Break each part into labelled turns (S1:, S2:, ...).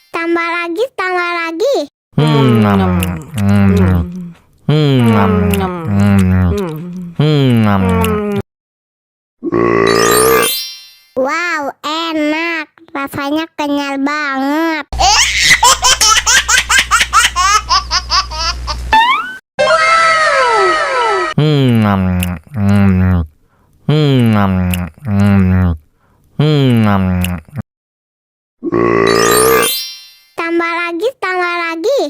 S1: Tambah lagi, tambah lagi. Wow, enak. Rasanya kenyal banget. Tambah lagi, tambah lagi.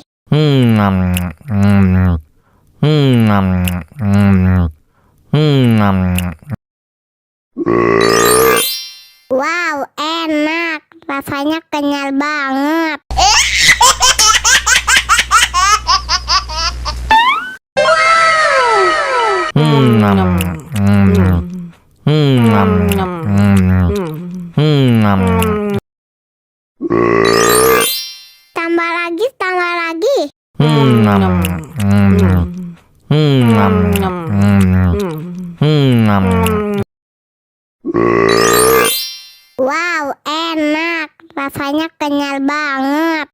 S1: Wow, enak. Rasanya kenyal banget. Tambah lagi, tambah lagi. Wow, enak. Rasanya kenyal banget.